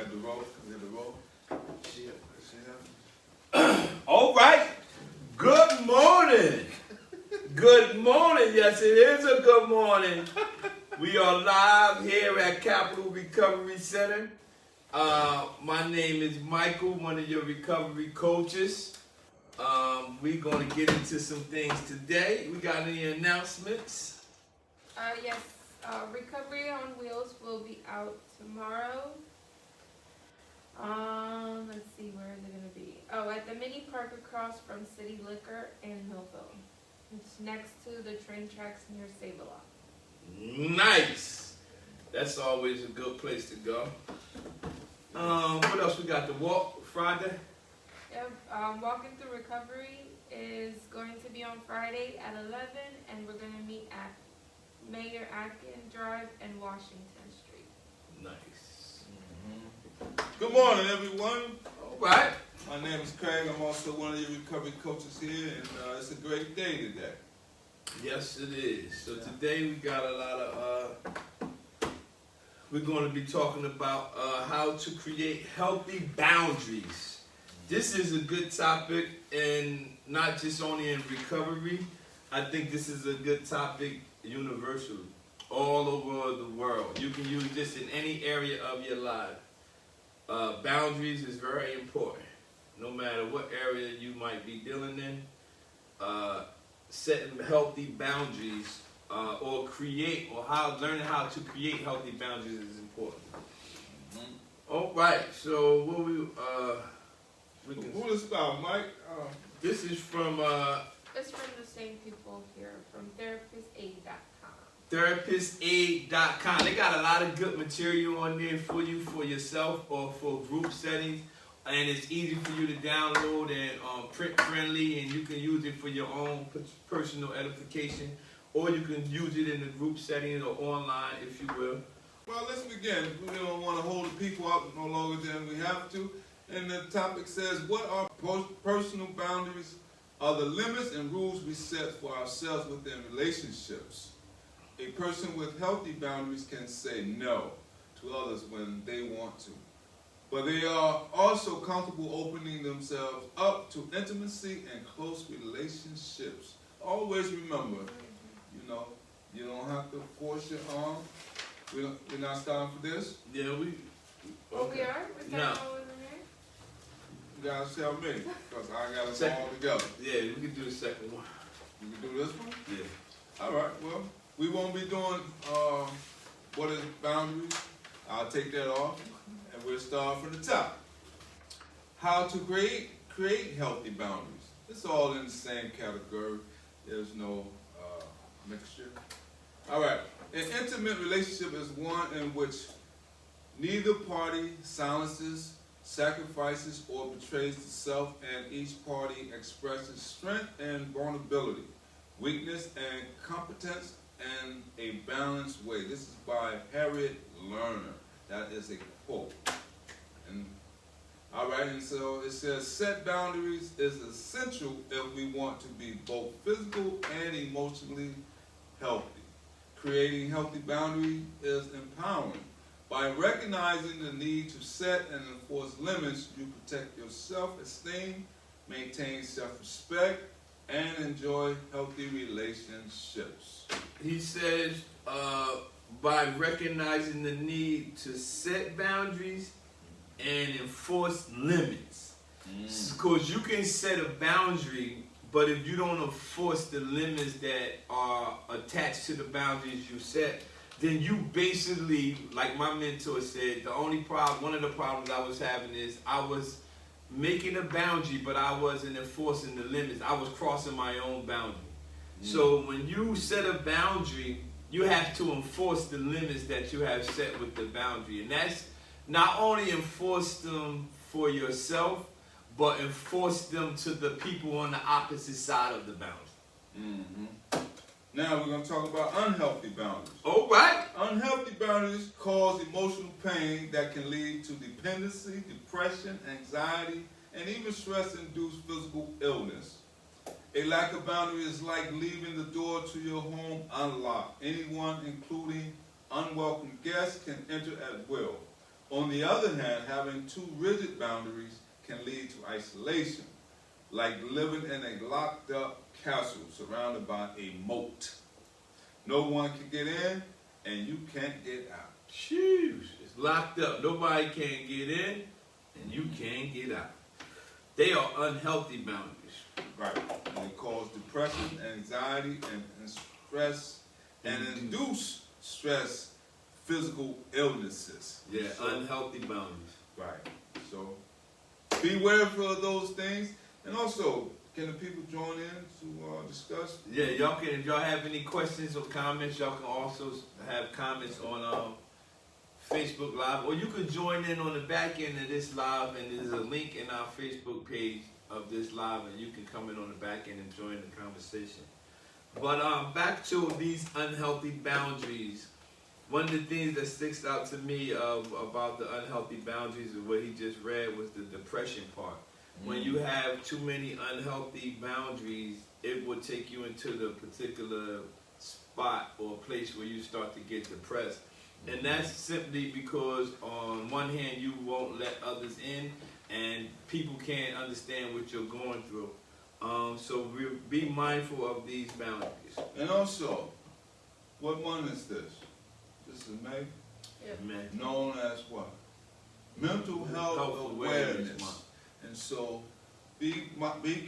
got the roll. We got the roll. All right. Good morning. Good morning. Yes, it is a good morning. We are live here at Capital Recovery Center. My name is Michael, one of your recovery coaches. We're going to get into some things today. We got any announcements? Yes. Recovery on Wheels will be out tomorrow. Let's see, where is it going to be? Oh, at the mini park across from City Liquor in Millville. It's next to the train tracks near Save-A-Lot. Nice. That's always a good place to go. What else we got? The walk Friday? Yep. Walking Through Recovery is going to be on Friday at 11, and we're going to meet at Mayor Atkins Drive and Washington Street. Nice. Good morning, everyone. All right. My name is Craig. I'm also one of your recovery coaches here, and it's a great day today. Yes, it is. So today we got a lot of, we're going to be talking about how to create healthy boundaries. This is a good topic, and not just only in recovery. I think this is a good topic universally, all over the world. You can use this in any area of your life. Boundaries is very important. No matter what area you might be dealing in, setting healthy boundaries learning how to create healthy boundaries is important. All right, so what Who is about, Mike? this is from It's from the same people here, from therapistaid.com. therapistaid.com. They got a lot of good material on there for you, for yourself, or for group settings. And it's easy for you to download and print friendly, and you can use it for your own personal edification, or you can use it in the group setting or online, if you will. Well, let's begin. We don't want to hold the people up no longer than we have to. And the topic says, what are personal boundaries? Are the limits and rules we set for ourselves within relationships. A person with healthy boundaries can say no to others when they want to. But they are also comfortable opening themselves up to intimacy and close relationships. Always remember, you don't have to force your arm. We're not starting for this? Yeah, Okay. Oh, we are? We're No. starting over here? You gotta tell me, because I got them all together. Yeah, we can do the second one. You can do this one? Yeah. All right, well, we won't be doing what is boundaries. I'll take that off, and we'll start from the top. How to create healthy boundaries. It's all in the same category. There's no mixture. All right, an intimate relationship is one in which neither party silences, sacrifices, or betrays the self, and each party expresses strength and vulnerability, weakness and competence in a balanced way. This is by Harriet Lerner. That is a quote. And all right, and so it says, set boundaries is essential if we want to be both physical and emotionally healthy. Creating healthy boundaries is empowering. By recognizing the need to set and enforce limits, you protect your self-esteem, maintain self-respect, and enjoy healthy relationships. He says, by recognizing the need to set boundaries and enforce limits. Because you can set a boundary, but if you don't enforce the limits that are attached to the boundaries you set, then you basically, like my mentor said, one of the problems I was having is I was making a boundary, but I wasn't enforcing the limits. I was crossing my own boundary. So when you set a boundary, you have to enforce the limits that you have set with the boundary. And that's not only enforce them for yourself, but enforce them to the people on the opposite side of the boundary. Now we're going to talk about unhealthy boundaries. All right. Unhealthy boundaries cause emotional pain that can lead to dependency, depression, anxiety, and even stress-induced physical illness. A lack of boundary is like leaving the door to your home unlocked. Anyone, including unwelcome guests, can enter at will. On the other hand, having too rigid boundaries can lead to isolation, like living in a locked-up castle surrounded by a moat. No one can get in, and you can't get out. Shoes. It's locked up. Nobody can get in, and you can't get out. They are unhealthy boundaries. Right. And they cause depression, anxiety, and stress, and induce stress, physical illnesses. Yeah, So, unhealthy boundaries. right. So beware of those things. And also, can the people join in to discuss? Yeah, y'all can. If y'all have any questions or comments, y'all can also have comments on Facebook Live, or you can join in on the back end of this live, and there's a link in our Facebook page of this live, and you can come in on the back end and join the conversation. But back to these unhealthy boundaries. One of the things that sticks out to me about the unhealthy boundaries of what he just read was the depression part. When you have too many unhealthy boundaries, it will take you into the particular spot or place where you start to get depressed. And that's simply because on one hand you won't let others in, and people can't understand what you're going through. So be mindful of these boundaries. And also, what month is this? This is May? Yep. Man. Known as what? Mental Health Awareness Month. And so be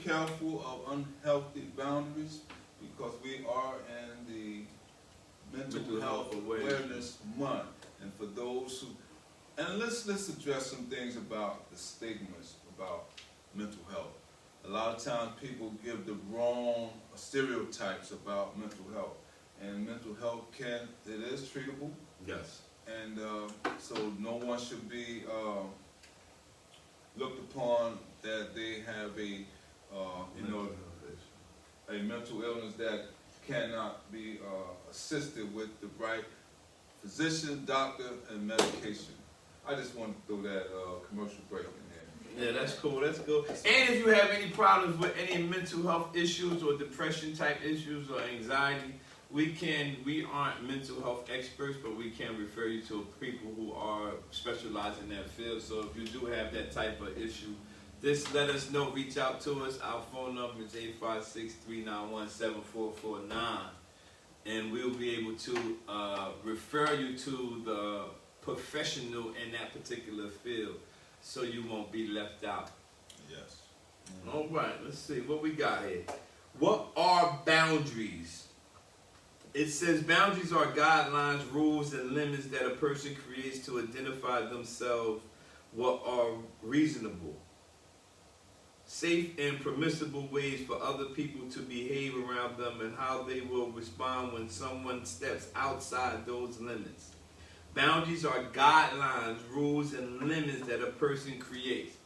careful of unhealthy boundaries, because we are in the Mental Health Awareness Month. And for those who, and let's address some things about the stigmas about mental health. A lot of times people give the wrong stereotypes about mental health. And mental health it is treatable. Yes. And so no one should be looked upon that they have a mental illness that cannot be assisted with the right physician, doctor, and medication. I just want to throw that commercial break in there. Yeah, that's cool. That's cool. And if you have any problems with any mental health issues or depression type issues or anxiety, we aren't mental health experts, but we can refer you to people who are specialized in that field. So if you do have that type of issue, just let us know. Reach out to us. Our phone number is 856-391-7449. And we'll be able to refer you to the professional in that particular field, so you won't be left out. Yes. All right, let's see what we got here. What are boundaries? It says boundaries are guidelines, rules, and limits that a person creates to identify themselves what are reasonable, safe, and permissible ways for other people to behave around them, and how they will respond when someone steps outside those limits. Boundaries are guidelines, rules, and limits that a person creates.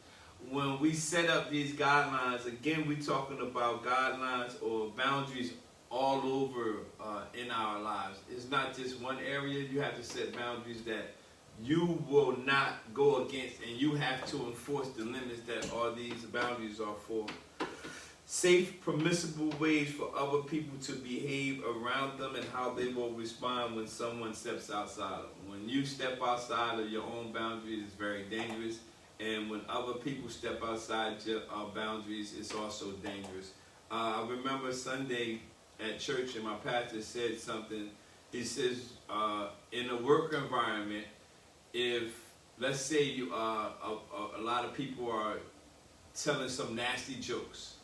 When we set up these guidelines, again, we're talking about guidelines or boundaries all over in our lives. It's not just one area. You have to set boundaries that you will not go against, and you have to enforce the limits that all these boundaries are for. Safe, permissible ways for other people to behave around them, and how they will respond when someone steps outside of them. When you step outside of your own boundaries, it's very dangerous. And when other people step outside your boundaries, it's also dangerous. I remember Sunday at church, and my pastor said something. He says, in a work environment, if, let's say, you a lot of people are telling some nasty jokes,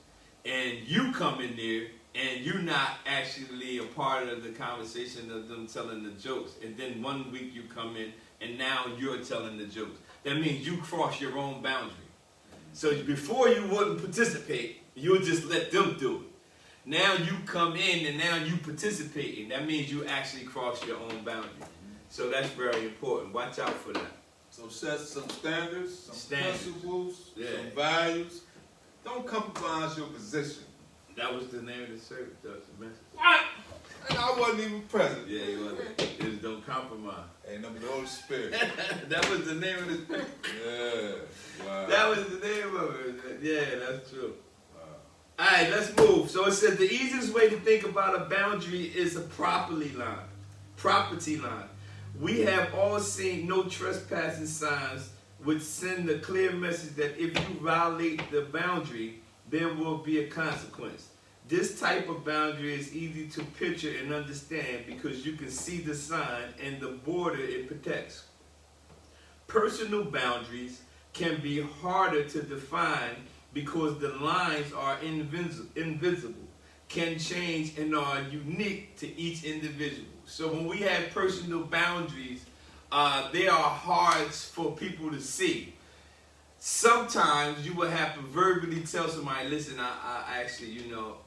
and you come in there, and you're not actually a part of the conversation of them telling the jokes, and then one week you come in, and now you're telling the jokes. That means you cross your own boundary. So before you wouldn't participate, you would just let them do it. Now you come in, and now you participating. That means you actually cross your own boundary. So that's very important. Watch out for that. So set some standards, some principles, some values. Don't compromise your position. That was the name of the service. That was the message. What? And I wasn't even present. Yeah, you wasn't. It was don't compromise. Ain't nothing but the Holy Spirit. That was the name of the spirit. Yeah. Wow. That was the name of it. Yeah, that's true. Wow. Alright, let's move. So it says the easiest way to think about a boundary is a property line. We have all seen no trespassing signs, which send a clear message that if you violate the boundary, there will be a consequence. This type of boundary is easy to picture and understand because you can see the sign and the border it protects. Personal boundaries can be harder to define because the lines are invisible, can change, and are unique to each individual. So when we have personal boundaries, they are hard for people to see. Sometimes you will have to verbally tell somebody, listen, I actually,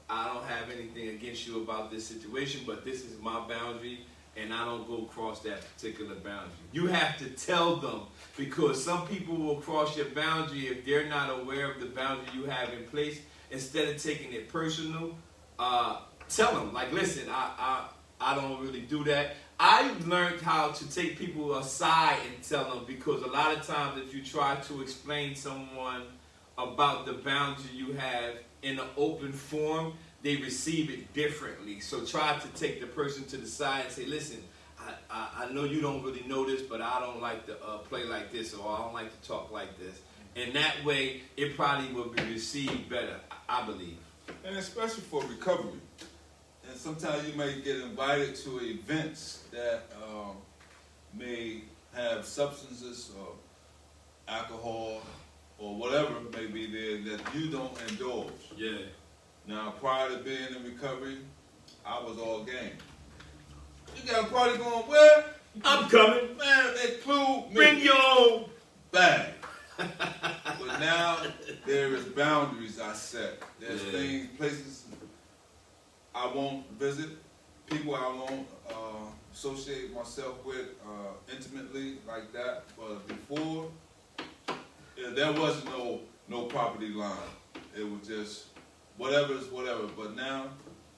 I don't have anything against you about this situation, but this is my boundary, and I don't go across that particular boundary. You have to tell them, because some people will cross your boundary if they're not aware of the boundary you have in place. Instead of taking it personal, tell them, like, listen, I don't really do that. I've learned how to take people aside and tell them, because a lot of times if you try to explain someone about the boundary you have in an open form, they receive it differently. So try to take the person to the side and say, listen, I know you don't really know this, but I don't like to play like this, or I don't like to talk like this. And that way, it probably will be received better, I believe. And especially for recovery. And sometimes you may get invited to events that may have substances or alcohol or whatever may be there that you don't indulge. Yeah. Now, prior to being in recovery, I was all game. You got a party going where? I'm coming. Man, include me. Bring your own bag. But now there is boundaries I set. There's things, places I won't visit, people I won't associate myself with intimately like that. But before, there was no property line. It was just whatever is whatever. But now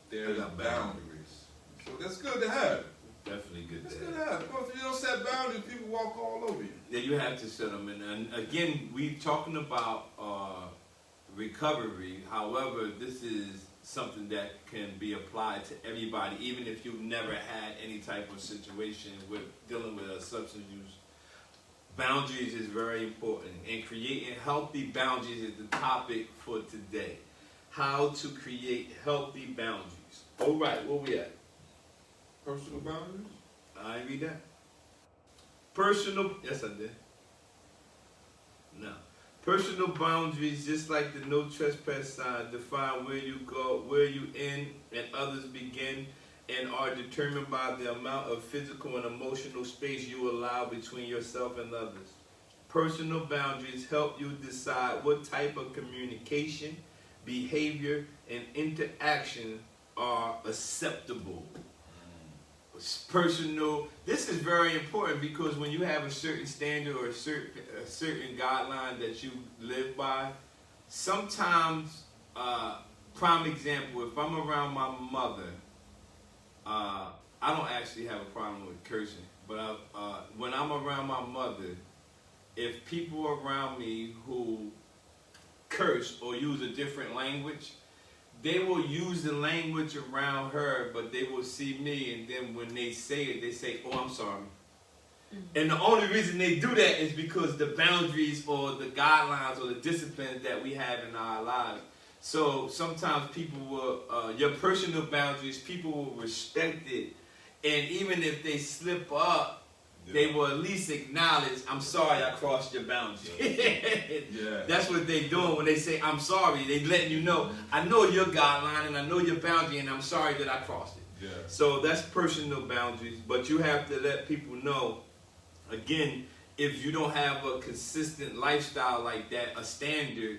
there are boundaries. So that's good to have. Definitely good That's to good have. to have. Because if you don't set boundaries, people walk all over you. Yeah, you have to set them in. And again, we're talking about recovery. However, this is something that can be applied to everybody, even if you've never had any type of situation with dealing with a substance use. Boundaries is very important, and creating healthy boundaries is the topic for today. How to create healthy boundaries. All right, where we at? Personal boundaries? I read that. Personal, yes I did. No. Personal boundaries, just like the no trespass sign, define where you go, where you end, and others begin, and are determined by the amount of physical and emotional space you allow between yourself and others. Personal boundaries help you decide what type of communication, behavior, and interaction are acceptable. Personal, this is very important, because when you have a certain standard or a certain guideline that you live by, sometimes, prime example, if I'm around my mother, I don't actually have a problem with cursing, but when I'm around my mother, if people around me who curse or use a different language, they will use the language around her, but they will see me, and then when they say it, they say, oh, I'm sorry. Mm-hmm. And the only reason they do that is because the boundaries or the guidelines or the disciplines that we have in our lives. So sometimes people will, your personal boundaries, people will respect it. And even if they slip up, they will at least acknowledge, I'm sorry I crossed your boundary. Yeah. That's what they're doing when they say, I'm sorry. They letting you know, I know your guideline and I know your boundary, and I'm sorry that I crossed it. Yeah. So that's personal boundaries. But you have to let people know, again, if you don't have a consistent lifestyle like that, a standard,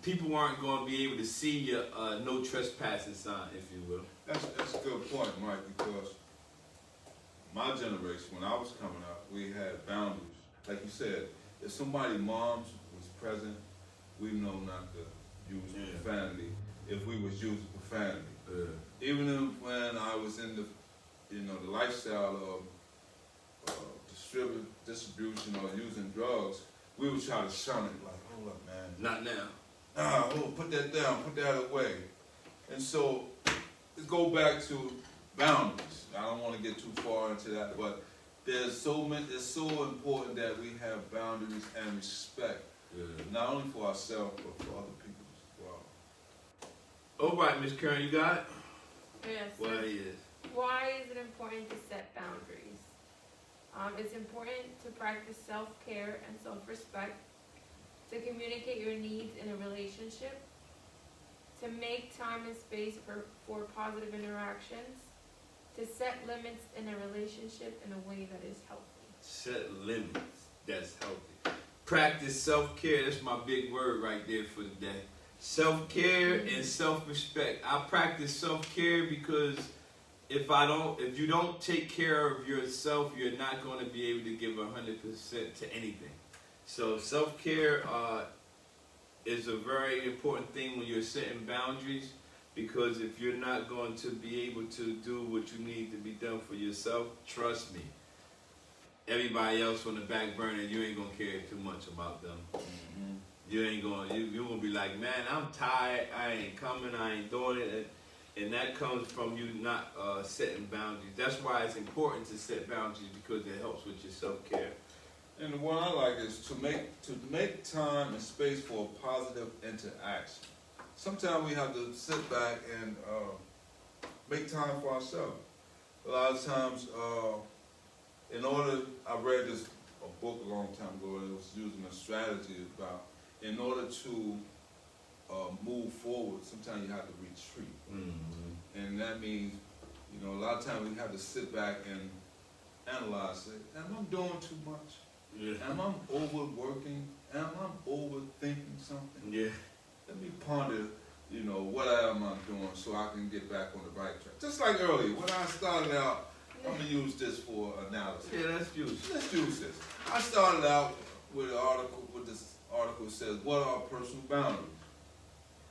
people aren't going to be able to see your no trespassing sign, if you will. That's a good point, Mike, because my generation, when I was coming up, we had boundaries. Like you said, if somebody's moms was present, we know not to use profanity. If we was using profanity, even if, when I was in the, the lifestyle of distribution or using drugs, we would try to shun it. Like, hold up, man. Not now. Put that down, put that away. And so, let's go back to boundaries. I don't want to get too far into that, but It's so important that we have boundaries and respect, not only for ourselves but for other people as well. All right, Miss Karen, you got it? Yes. What it is? Why is it important to set boundaries? It's important to practice self-care and self-respect, to communicate your needs in a relationship, to make time and space for positive interactions, to set limits in a relationship in a way that is healthy. Set limits. That's healthy. Practice self-care. That's my big word right there for the day. Self-care and self-respect. I practice self-care because if you don't take care of yourself, you're not going to be able to give 100% to anything. So self-care is a very important thing when you're setting boundaries, because if you're not going to be able to do what you need to be done for yourself, trust me, everybody else on the back burner, you ain't going to care too much about them. Mm-hmm. You're going to be like, man, I'm tired, I ain't coming, I ain't doing it. And that comes from you not setting boundaries. That's why it's important to set boundaries, because it helps with your self-care. And the one I like is to make time and space for a positive interaction. Sometimes we have to sit back and make time for ourselves. A lot of times, I read a book a long time ago, and it was using a strategy about, in order to move forward, sometimes you have to retreat. Mm-hmm. And that means, a lot of times we have to sit back and analyze, say, am I doing too much? Yeah. Am I overworking? Am I overthinking something? Yeah. Let me ponder, what am I doing so I can get back on the right track. Just like earlier, when I started out, I'm going to use this for analysis. Yeah, let's use it. Let's use this. I started out with this article says, what are personal boundaries?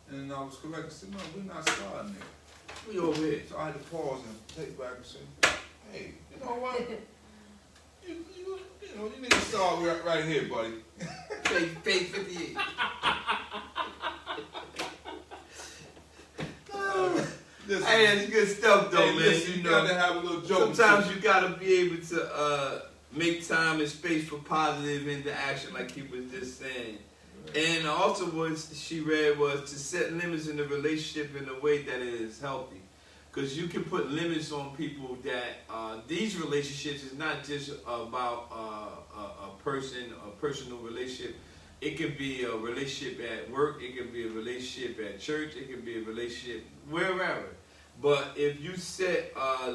And I was correct. I said, no, we're not starting there. We over here. So I had to pause and take back and say, hey, you know what? You need to start right here, buddy. Page 58. Hey, that's good stuff though, man. Listen, you gotta have a little joke. Sometimes you gotta be able to make time and space for positive interaction, like he was just saying. And also what she read was to set limits in the relationship in a way that is healthy. Because you can put limits on people that these relationships is not just about a personal relationship. It could be a relationship at work. It could be a relationship at church. It could be a relationship wherever. But if you set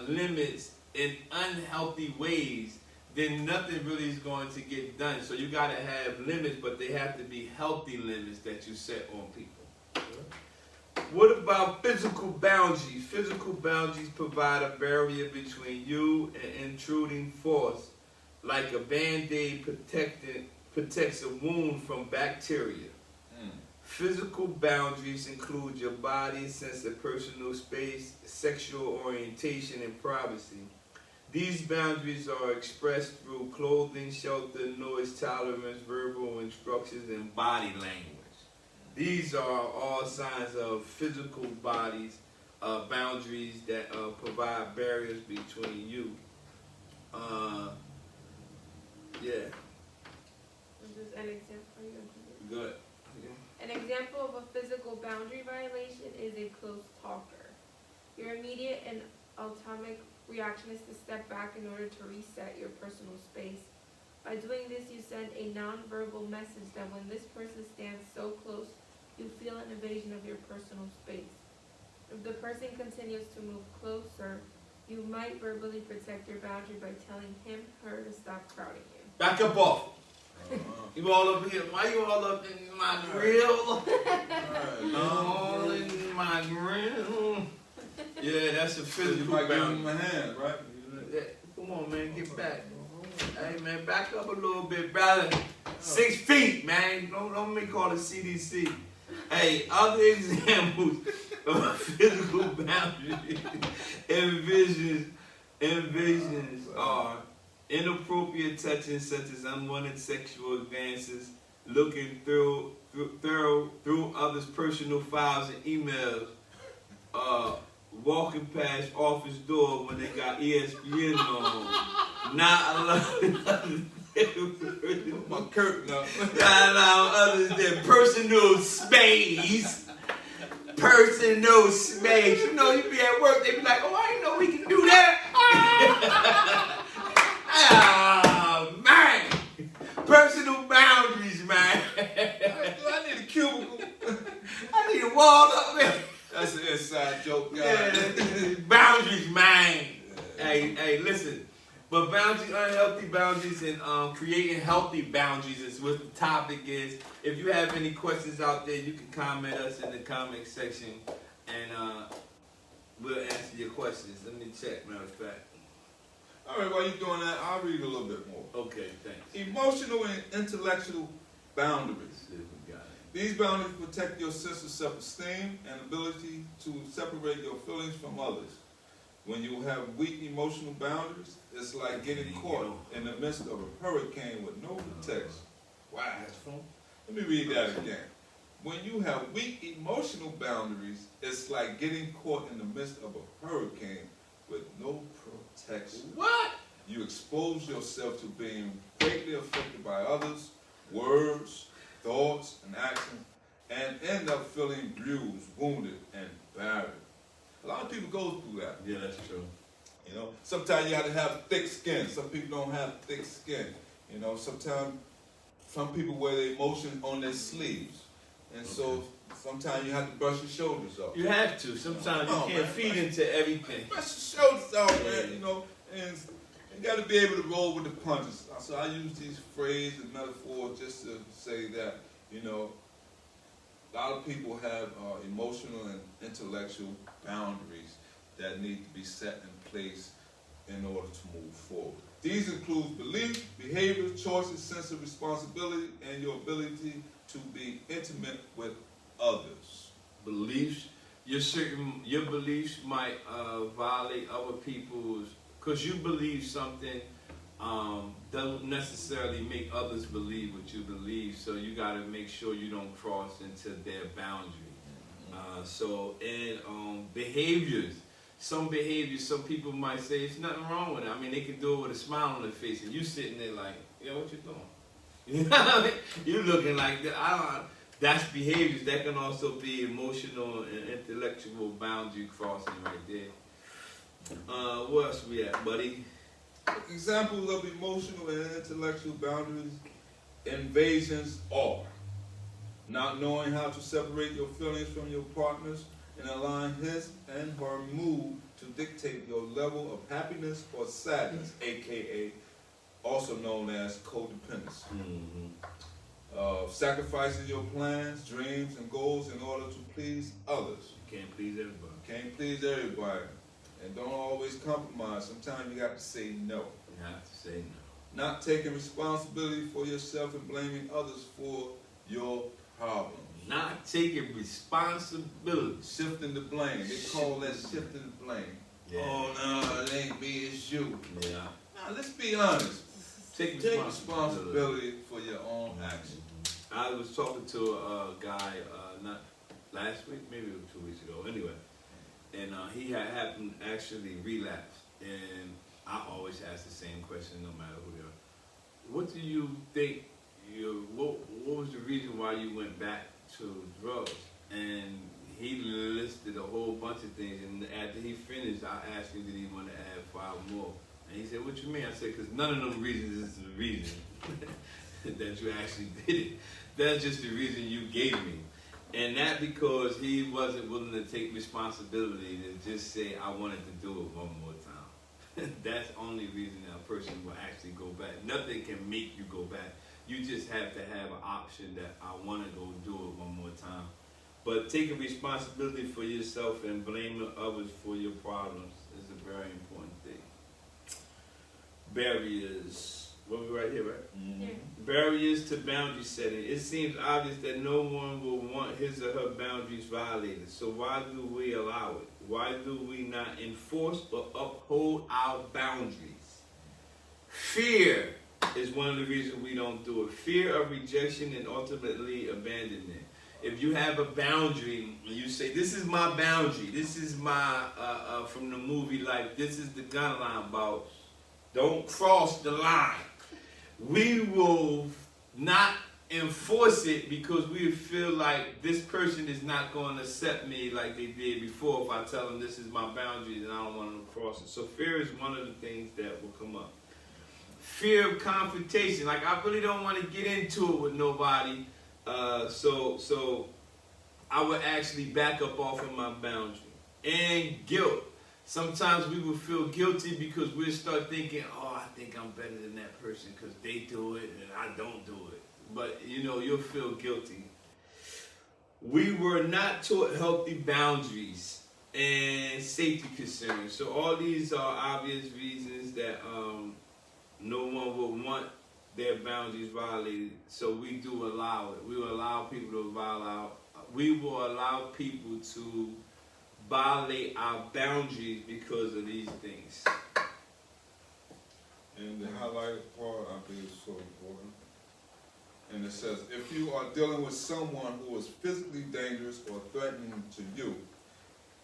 limits in unhealthy ways, then nothing really is going to get done. So you got to have limits, but they have to be healthy limits that you set on people. What about physical boundaries? Physical boundaries provide a barrier between you and intruding force, like a Band-Aid protects a wound from bacteria. Physical boundaries include your body, sense of personal space, sexual orientation, and privacy. These boundaries are expressed through clothing, shelter, noise tolerance, verbal instructions, and body language. These are all signs of physical boundaries that provide barriers between you. Yeah. This is an example. Good. An example of a physical boundary violation is a close talker. Your immediate and automatic reaction is to step back in order to reset your personal space. By doing this, you send a nonverbal message that when this person stands so close, you feel an invasion of your personal space. If the person continues to move closer, you might verbally protect your boundary by telling him, her to stop crowding you. Back up off. You all up here. Why you all up in my grill? All in my grill. Yeah, that's a physical You might give boundary. him a hand, right? Yeah, come on, man, get back. Hey, man, back up a little bit, brother. 6 feet, man. Don't make all the CDC. Hey, other examples of physical boundaries envisions are inappropriate touching, such as unwanted sexual advances, looking through others' personal files and emails, walking past office door when they got ESPN on, not allowing others Put my curtain up. not allowing others their personal space. Personal space. You know, you be at work, they be like, oh, I didn't know we can do that. Ah, man. Personal boundaries, man. I need a cubicle. I need a wall up there. That's an inside joke, guys. Yeah, boundaries, man. Hey, listen. But boundaries, unhealthy boundaries, and creating healthy boundaries is what the topic is. If you have any questions out there, you can comment us in the comment section, and we'll answer your questions. Let me check, matter of fact. All right, while you're doing that, I'll read a little bit more. Okay, thanks. Emotional and intellectual boundaries. Let's see if we got it. These boundaries protect your sense of self-esteem and ability to separate your feelings from others. When you have weak emotional boundaries, it's like getting caught in the midst of a hurricane with no protection. Wow. Let me read that again. When you have weak emotional boundaries, it's like getting caught in the midst of a hurricane with no protection. What? You expose yourself to being greatly affected by others, words, thoughts, and actions, and end up feeling bruised, wounded, and battered. A lot of people go through that. Yeah, that's true. You know, sometimes you have to have thick skin. Some people don't have thick skin. You know, sometimes some people wear their emotion on their sleeves. And so sometimes you have to brush your shoulders off. You have to. Sometimes you can't feed into everything. Brush your shoulders off, man, you know, and you got to be able to roll with the punches. So I use these phrases and metaphors just to say that, you know, a lot of people have emotional and intellectual boundaries that need to be set in place in order to move forward. These include beliefs, behaviors, choices, sense of responsibility, and your ability to be intimate with others. Beliefs, your beliefs might violate other people's, because you believe something doesn't necessarily make others believe what you believe, so you got to make sure you don't cross into their boundary. So in behaviors, some people might say it's nothing wrong with it. I mean, they can do it with a smile on their face, and you sitting there like, yo, what you doing? You know what I mean? You looking like that. That's behaviors. That can also be emotional and intellectual boundary crossing right there. Where else we at, buddy? Examples of emotional and intellectual boundaries invasions are not knowing how to separate your feelings from your partner's and allowing his and her mood to dictate your level of happiness or sadness, aka also known as codependency. Sacrificing your plans, dreams, and goals in order to please others. You can't please everybody. Can't please everybody. And don't always compromise. Sometimes you got to say no. You have to say no. Not taking responsibility for yourself and blaming others for your problems. Not taking responsibility. Shifting the blame. They call that shifting the blame. Yeah. Oh no, it ain't me, it's you. Yeah. Now let's be honest. Take responsibility for your own actions. I was talking to a guy, not last week, maybe 2 weeks ago, anyway, and he had happened actually relapsed, and I always ask the same question no matter who they are. What do you think, what was the reason why you went back to drugs? And he listed a whole bunch of things, and after he finished, I asked him did he want to add 5 more. And he said, what you mean? I said, because none of them reasons is the reason that you actually did it. That's just the reason you gave me. And that because he wasn't willing to take responsibility to just say, I wanted to do it one more time. That's the only reason that a person will actually go back. Nothing can make you go back. You just have to have an option that I want to go do it one more time. But taking responsibility for yourself and blaming others for your problems is a very important thing. Barriers. Well, we're right here, right? Mm-hmm. Yeah. Barriers to boundary setting. It seems obvious that no one will want his or her boundaries violated. So why do we allow it? Why do we not enforce or uphold our boundaries? Fear is one of the reasons we don't do it. Fear of rejection and ultimately abandonment. if you have a boundary and you say, this is my boundary, this is my, from the movie, like, this is the gun line about, don't cross the line. We will not enforce it because we feel like this person is not going to accept me like they did before if I tell them this is my boundary and I don't want them to cross it. So fear is one of the things that will come up. Fear of confrontation. Like, I really don't want to get into it with nobody. So I would actually back up off of my boundary. And guilt. Sometimes we will feel guilty because we'll start thinking, oh, I think I'm better than that person because they do it and I don't do it. But, you know, you'll feel guilty. We were not taught healthy boundaries and safety concerns. So all these are obvious reasons that no one would want their boundaries violated. So we do allow it. We will allow people to violate. We will allow people to violate our boundaries because of these things. And the highlighted part, I think, is so important. And it says, if you are dealing with someone who is physically dangerous or threatening to you,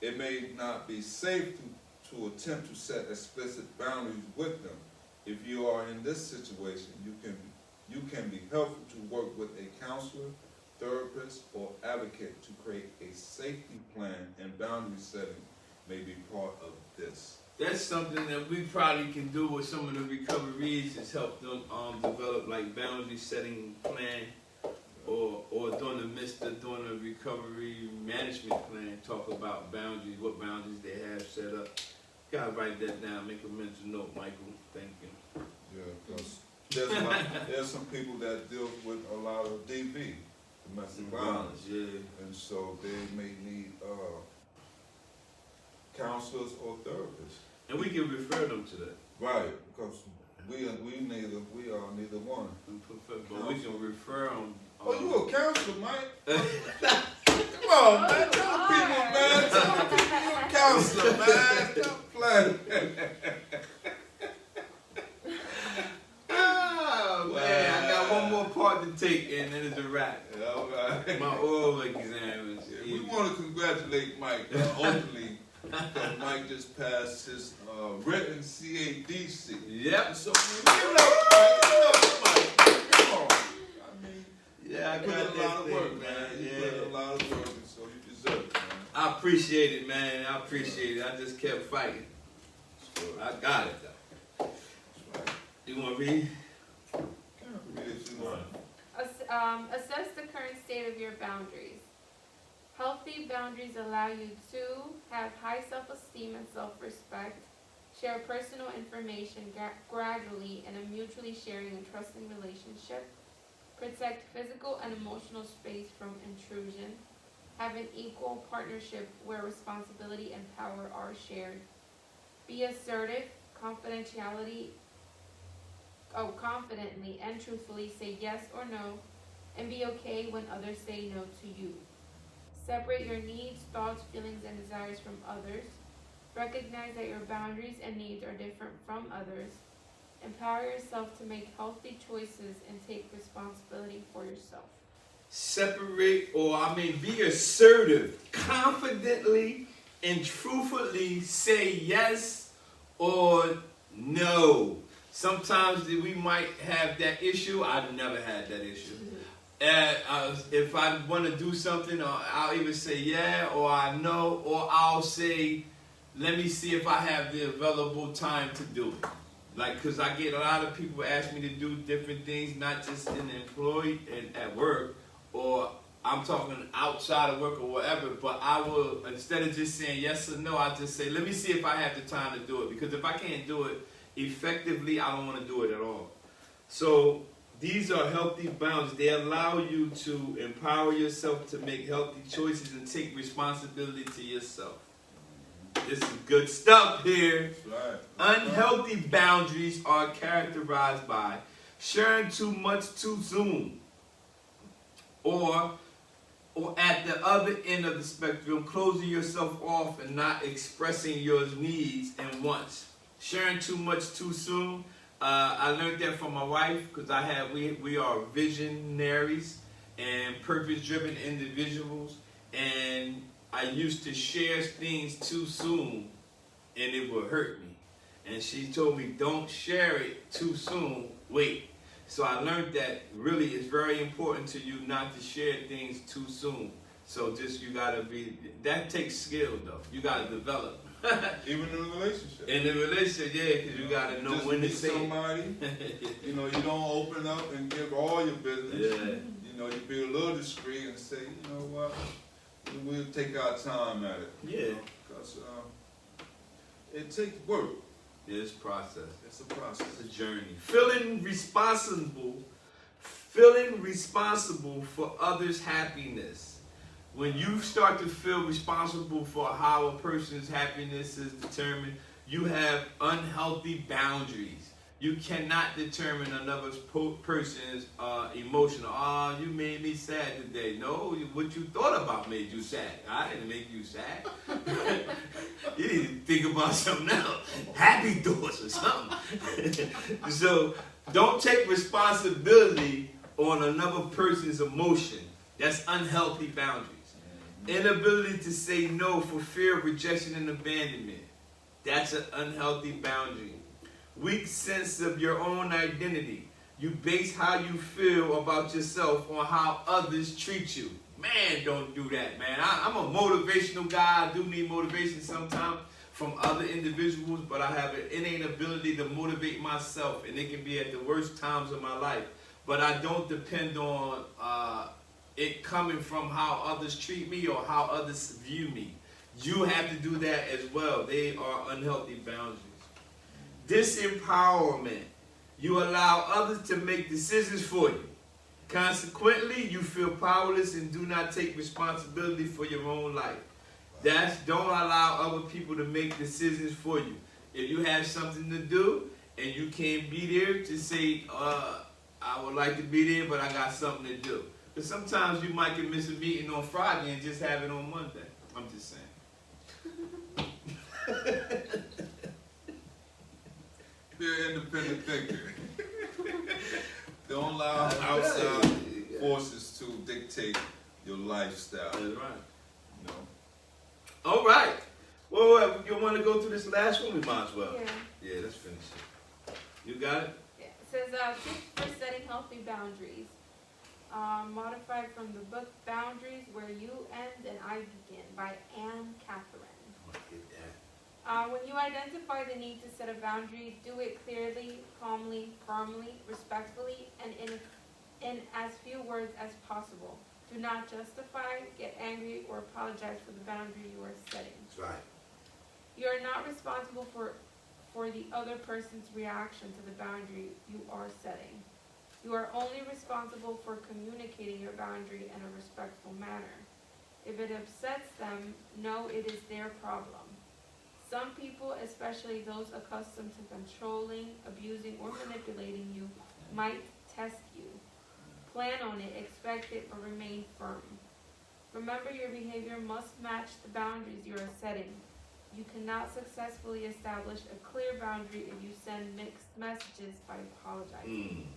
it may not be safe to attempt to set explicit boundaries with them. If you are in this situation, you can be helpful to work with a counselor, therapist, or advocate to create a safety plan, and boundary setting may be part of this. That's something that we probably can do with some of the recoveries, is help them develop like boundary setting plan, or during the midst of doing a recovery management plan, talk about boundaries, what boundaries they have set up. Gotta write that down, make a mental note, Michael. Thank you. Yeah, because there's some people that deal with a lot of DV, domestic violence, yeah. and so they may need counselors or therapists. And we can refer them to that. Right, because we are neither one. But we can refer them. Oh, you a counselor, Mike? Come on, man. Tell the people, man. Tell the people you're a counselor, man. Stop playing. Oh, man. I got one more part to take, and then it's a wrap. Yeah, all right. My oral exam is We want to congratulate Mike openly because Mike just passed his written CADC. Yep. So, give it up, Mike. Come on. I mean, Yeah, I you put got in a that lot of thing, work, man. You Yeah. put in a lot of work, and so you deserve it, man. I appreciate it, man. I appreciate it. I just kept fighting. I got it, though. That's right. You want to read? Read it, you want. Assess the current state of your boundaries. Healthy boundaries allow you to have high self-esteem and self-respect, share personal information gradually in a mutually sharing and trusting relationship, protect physical and emotional space from intrusion, have an equal partnership where responsibility and power are shared, be assertive, confidently and truthfully say yes or no, and be okay when others say no to you. Separate your needs, thoughts, feelings, and desires from others. Recognize that your boundaries and needs are different from others. Empower yourself to make healthy choices and take responsibility for yourself. Be assertive, confidently and truthfully say yes or no. Sometimes we might have that issue. I've never had that issue. If I want to do something, I'll either say yeah or I know, or I'll say, let me see if I have the available time to do it. Like, because I get a lot of people ask me to do different things, not just in employee and at work, or I'm talking outside of work or whatever, but I will, instead of just saying yes or no, I just say, let me see if I have the time to do it. Because if I can't do it effectively, I don't want to do it at all. So these are healthy boundaries. They allow you to empower yourself to make healthy choices and take responsibility to yourself. This is good stuff here. That's right. Unhealthy boundaries are characterized by sharing too much too soon, or at the other end of the spectrum, closing yourself off and not expressing your needs and wants. Sharing too much too soon. I learned that from my wife because we are visionaries, and purpose-driven individuals, and I used to share things too soon, and it would hurt me. And she told me, don't share it too soon, wait. So I learned that really it's very important to you not to share things too soon. So just you gotta be, that takes skill though. You gotta develop. Even in a relationship. In the relationship, yeah, because you gotta know Just when to meet say somebody, you know, you don't open up and give all your business. Yeah. You know, you be a little discreet and say, you know what, we'll take our time at it. Yeah. Because it takes work. It's a process. It's a process. It's a journey. Feeling responsible for others' happiness. When you start to feel responsible for how a person's happiness is determined, you have unhealthy boundaries. You cannot determine another person's emotional. Oh, you made me sad today. No, what you thought about made you sad. I didn't make you sad. You need to think about something else. Happy thoughts or something. So don't take responsibility on another person's emotion. That's unhealthy boundaries. Inability to say no for fear of rejection and abandonment. That's an unhealthy boundary. Weak sense of your own identity. You base how you feel about yourself on how others treat you. Man, don't do that, man. I'm a motivational guy. I do need motivation sometimes from other individuals, but I have an innate ability to motivate myself, and it can be at the worst times of my life. But I don't depend on it coming from how others treat me or how others view me. You have to do that as well. They are unhealthy boundaries. Disempowerment. You allow others to make decisions for you. Consequently, you feel powerless and do not take responsibility for your own life. Don't allow other people to make decisions for you. If you have something to do and you can't be there, just say, I would like to be there, but I got something to do. Because sometimes you might get miss a meeting on Friday and just have it on Monday. I'm just saying. Be an independent thinker. Don't allow outside forces to dictate your lifestyle. That's right. You know? All right. Well, you want to go through this last one? We might as well. Yeah. Yeah, let's finish it. You got it? Yeah. It says tips for setting healthy boundaries. Modified from the book Boundaries, Where You End and I Begin by Anne Catherine. I get that. When you identify the need to set a boundary, do it clearly, calmly, firmly, respectfully, and in as few words as possible. Do not justify, get angry, or apologize for the boundary you are setting. That's right. You are not responsible for the other person's reaction to the boundary you are setting. You are only responsible for communicating your boundary in a respectful manner. If it upsets them, know it is their problem. Some people, especially those accustomed to controlling, abusing, or manipulating you, might test you. Plan on it, expect it, but remain firm. Remember, your behavior must match the boundaries you are setting. You cannot successfully establish a clear boundary if you send mixed messages by apologizing.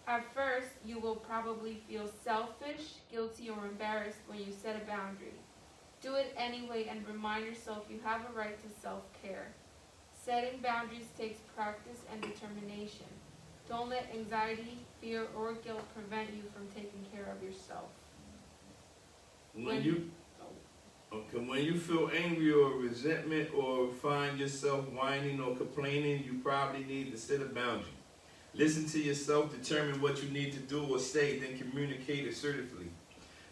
At first, you will probably feel selfish, guilty, or embarrassed when you set a boundary. Do it anyway and remind yourself you have a right to self-care. Setting boundaries takes practice and determination. Don't let anxiety, fear, or guilt prevent you from taking care of yourself. When you feel angry or resentment or find yourself whining or complaining, you probably need to set a boundary. Listen to yourself, determine what you need to do or say, then communicate assertively.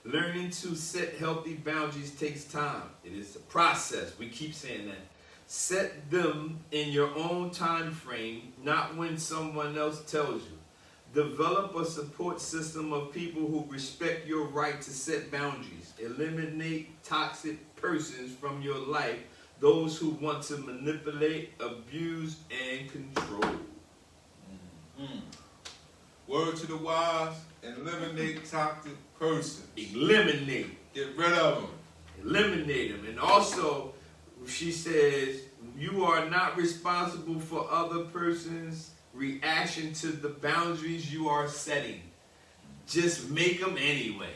Learning to set healthy boundaries takes time. It is a process. We keep saying that. Set them in your own time frame, not when someone else tells you. Develop a support system of people who respect your right to set boundaries. Eliminate toxic persons from your life, those who want to manipulate, abuse, and control. Word to the wise, eliminate toxic persons. Eliminate. Get rid of them. Eliminate them. And also, she says, you are not responsible for other person's reaction to the boundaries you are setting. just make them anyway.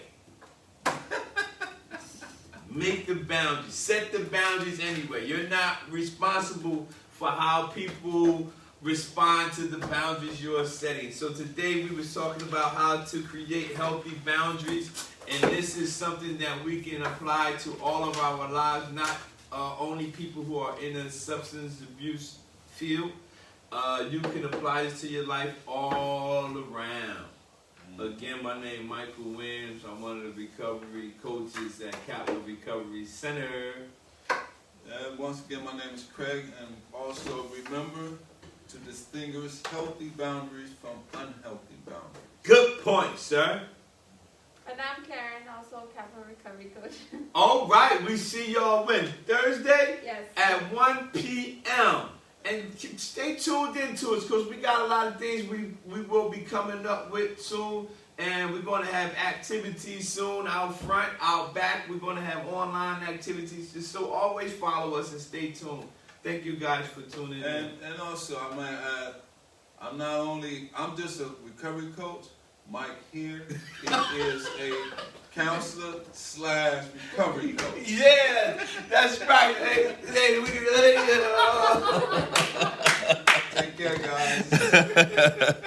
Make the boundaries. Set the boundaries anyway. You're not responsible for how people respond to the boundaries you're setting. So today we were talking about how to create healthy boundaries, and this is something that we can apply to all of our lives, not only people who are in a substance abuse field. You can apply this to your life all around. Again, my name is Michael Williams. I'm one of the recovery coaches at Capital Recovery Center. And once again, my name is Craig, and also remember to distinguish healthy boundaries from unhealthy boundaries. Good point, sir. And I'm Karen, also Capital Recovery Coach. All right, we see y'all when? Thursday? Yes. At 1 p.m. And stay tuned into us because we got a lot of things we will be coming up with soon. And we're going to have activities soon out front, out back. We're going to have online activities. Just so always follow us and stay tuned. Thank you guys for tuning in. And also, I might add, I'm just a recovery coach. Mike here is a counselor / recovery coach. Yeah, that's right. Take care, guys.